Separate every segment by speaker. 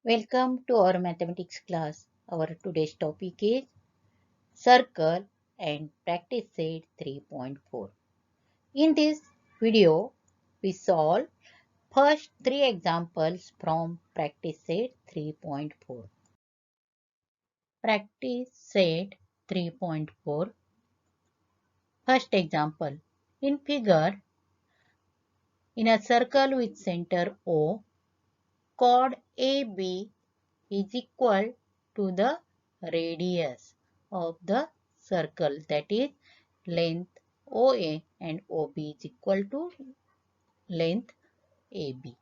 Speaker 1: Welcome to our mathematics class. Our today's topic is circle and practice set 3.4. In this video, we solve first three examples from practice set 3.4. Practice set 3.4. First example. In figure, in a circle with center O, chord AB is equal to the radius of the circle, that is length OA, and OB is equal to length AB.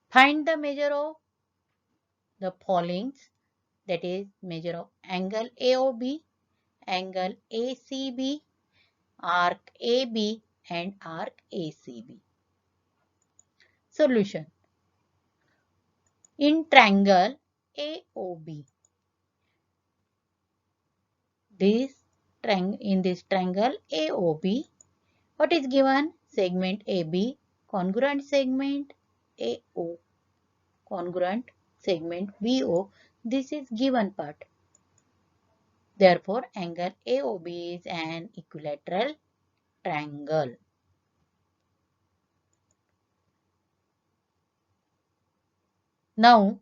Speaker 1: Find the measure of the followings, that is measure of angle AOB, angle ACB, arc AB and arc ACB. Solution. In triangle AOB, in this triangle AOB, what is given? Segment AB, congruent segment AO, congruent segment BO. This is given part. Therefore, angle AOB is an equilateral triangle. Now,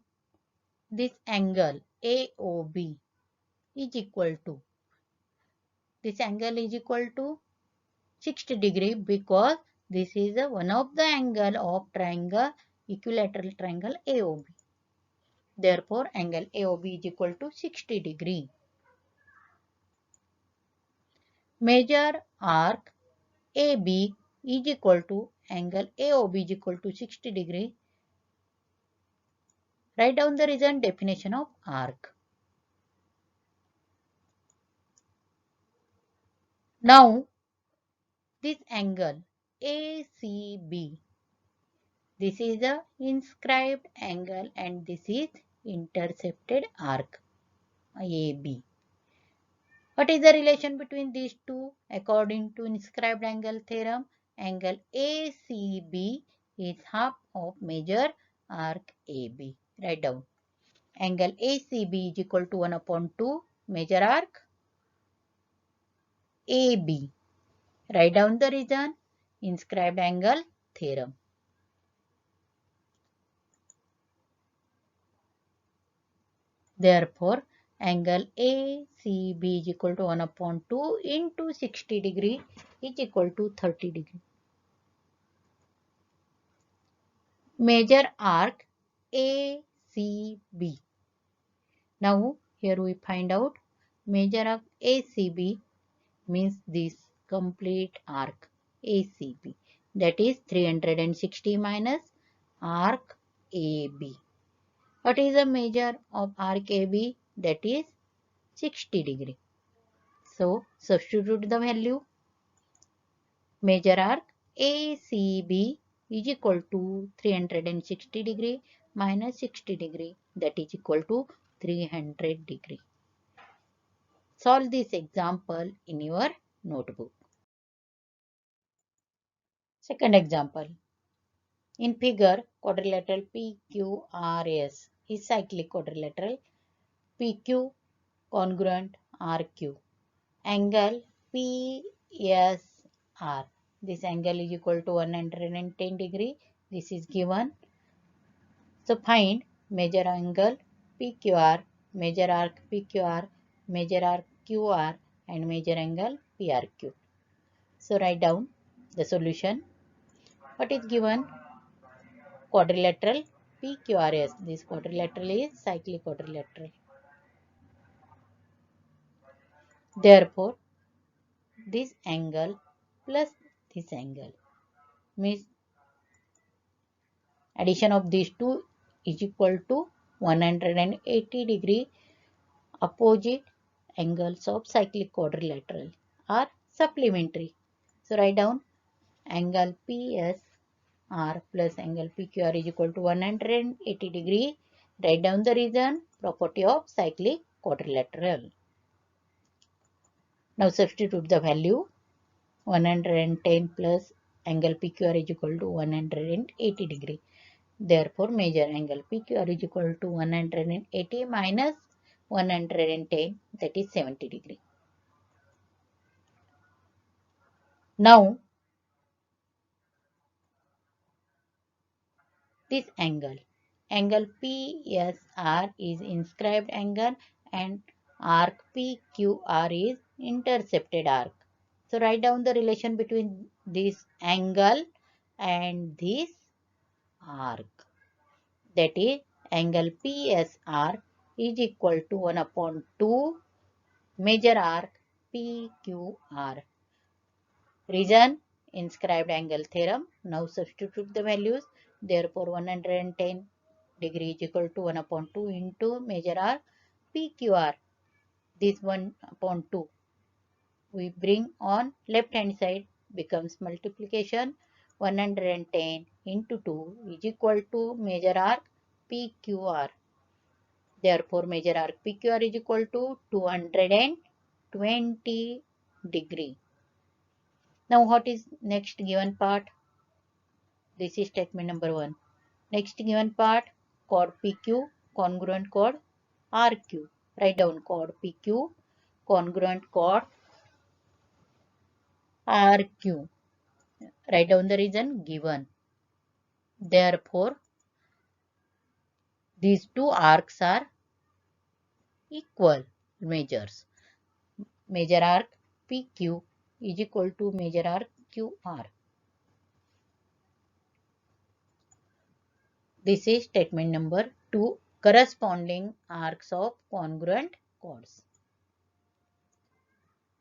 Speaker 1: this angle AOB is equal to, this angle is equal to 60 degree because this is one of the angle of triangle, equilateral triangle AOB. Therefore, angle AOB is equal to 60 degree. Measure arc AB is equal to angle AOB is equal to 60 degree. Write down the reason definition of arc. Now, this angle ACB, this is the inscribed angle and this is intercepted arc AB. What is the relation between these two? According to inscribed angle theorem, angle ACB is half of measure arc AB. Write down. Angle ACB is equal to 1 upon 2 measure arc AB. Write down the reason. Inscribed angle theorem. Therefore, angle ACB is equal to 1 upon 2 into 60 degree is equal to 30 degree. Measure arc ACB. Now, here we find out measure arc ACB means this complete arc ACB, that is 360 minus arc AB. What is the measure of arc AB? That is 60 degree. So, substitute the value. Measure arc ACB is equal to 360 degree minus 60 degree, that is equal to 300 degree. Solve this example in your notebook. Second example. In figure, quadrilateral PQRS is cyclic quadrilateral. PQ congruent RQ. Angle PSR. This angle is equal to 110 degree. This is given. So find measure angle PQR, measure arc PQR, measure arc QR and measure angle PRQ. So write down the solution. What is given? Quadrilateral PQRS. This quadrilateral is cyclic quadrilateral. Therefore, this angle plus this angle means addition of these two is equal to 180 degree. Opposite angles of cyclic quadrilateral are supplementary. So write down angle PSR plus angle PQR is equal to 180 degree. Write down the reason, property of cyclic quadrilateral. Now substitute the value. 110 plus angle PQR is equal to 180 degree. Therefore, measure angle PQR is equal to 180 minus 110, that is 70 degree. Now, this angle PSR is inscribed angle and arc PQR is intercepted arc. So write down the relation between this angle and this arc. That is angle PSR is equal to 1 upon 2 major arc PQR. Reason inscribed angle theorem. Now substitute the values. Therefore 110 degree is equal to 1 upon 2 into major arc PQR. This 1 upon 2 we bring on left hand side becomes multiplication. 110 into 2 is equal to major arc PQR. Therefore major arc PQR is equal to 220 degree. Now what is next given part? This is statement number 1. Next given part, chord PQ congruent chord RQ. Write down chord PQ congruent chord RQ. Write down the reason given. Therefore, these two arcs are equal measures. Major arc PQ is equal to major arc QR. This is statement number 2, corresponding arcs of congruent chords.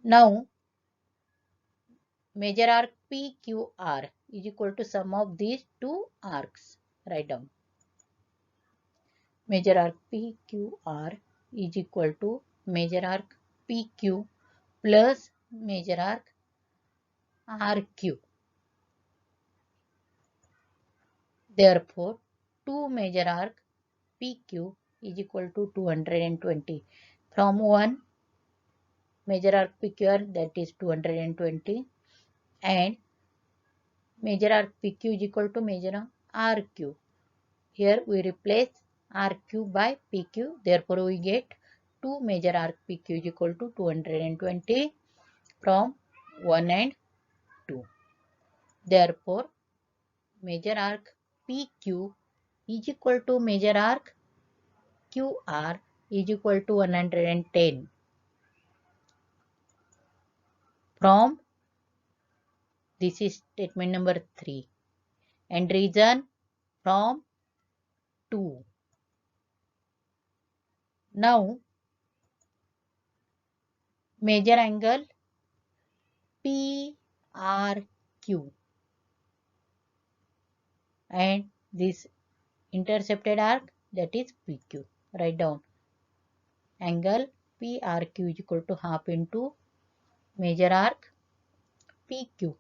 Speaker 1: Now, major arc PQR is equal to sum of these two arcs. Write down. Major arc PQR is equal to major arc PQ plus major arc RQ. Therefore, 2 major arc PQ is equal to 220. From 1 major arc PQR, that is 220, and major arc PQ is equal to major arc RQ. Here we replace RQ by PQ. Therefore, we get 2 major arc PQ is equal to 220 from 1 and 2. Therefore, major arc PQ is equal to major arc QR is equal to 110. From this is statement number 3. And reason from 2. Now, major angle PRQ and this intercepted arc, that is PQ. Write down angle PRQ is equal to half into major arc PQ.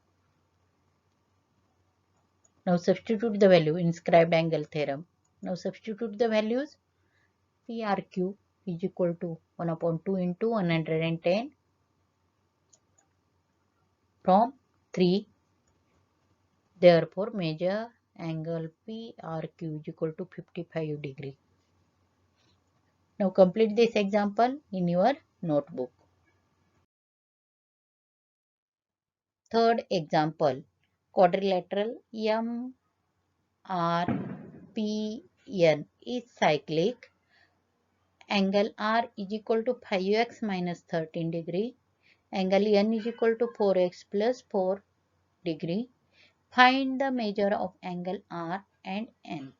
Speaker 1: Now substitute the value, inscribed angle theorem. Now substitute the values. PRQ is equal to 1 upon 2 into 110 from 3. Therefore, major angle PRQ is equal to 55 degree. Now complete this example in your notebook. Third example, quadrilateral MRPN is cyclic. Angle R is equal to 5x minus 13 degree. Angle N is equal to 4x plus 4 degree. Find the measure of angle R and N.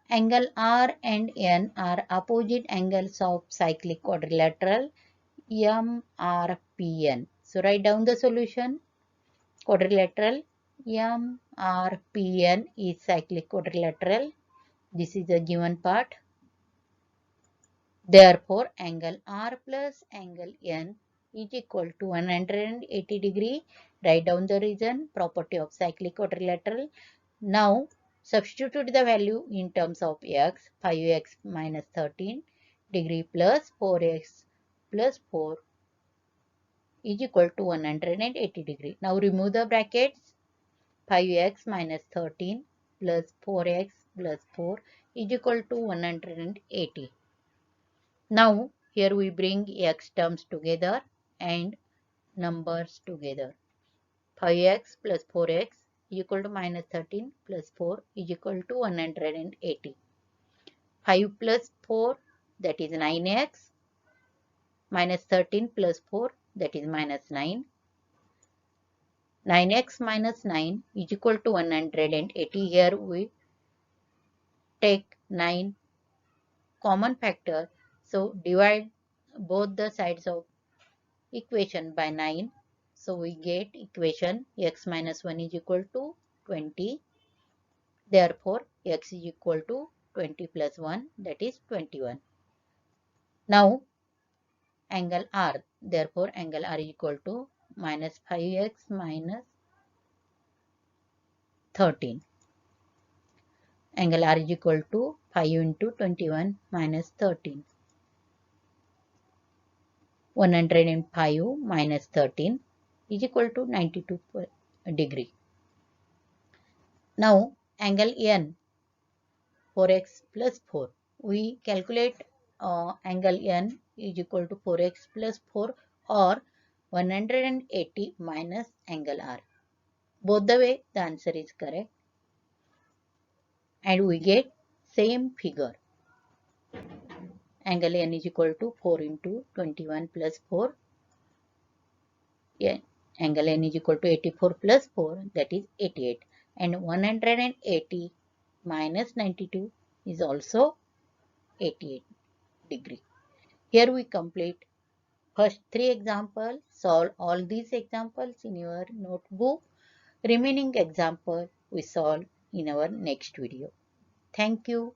Speaker 1: Angle R and N are opposite angles of cyclic quadrilateral MRPN. So write down the solution. Quadrilateral MRPN is cyclic quadrilateral. This is the given part. Therefore, angle R plus angle N is equal to 180 degree. Write down the reason, property of cyclic quadrilateral. Now, substitute the value in terms of x, 5x minus 13 degree plus 4x plus 4 is equal to 180 degree. Now, remove the brackets, 5x minus 13 plus 4x plus 4 is equal to 180. Now here we bring x terms together and numbers together. 5x plus 4x is equal to minus 13 plus 4 is equal to 180. 5 plus 4, that is 9x, minus 13 plus 4, that is minus 9. 9x minus 9 is equal to 180. Here we take 9 common factor, so divide both the sides of equation by 9. So we get equation x minus 1 is equal to 20. Therefore, x is equal to 20 plus 1, that is 21. Now, angle R. Therefore, angle R is equal to minus 5x minus 13. Angle R is equal to 5 into 21 minus 13. 105 minus 13 is equal to 92 degree. Now, angle N, 4x plus 4. We calculate angle N is equal to 4x plus 4 or 180 minus angle R. Both the way the answer is correct. And we get same figure. Angle N is equal to 4 into 21 plus 4. Yeah, angle N is equal to 84 plus 4, that is 88. And 180 minus 92 is also 88 degree. Here we complete first 3 examples. Solve all these examples in your notebook. Remaining example we solve in our next video. Thank you.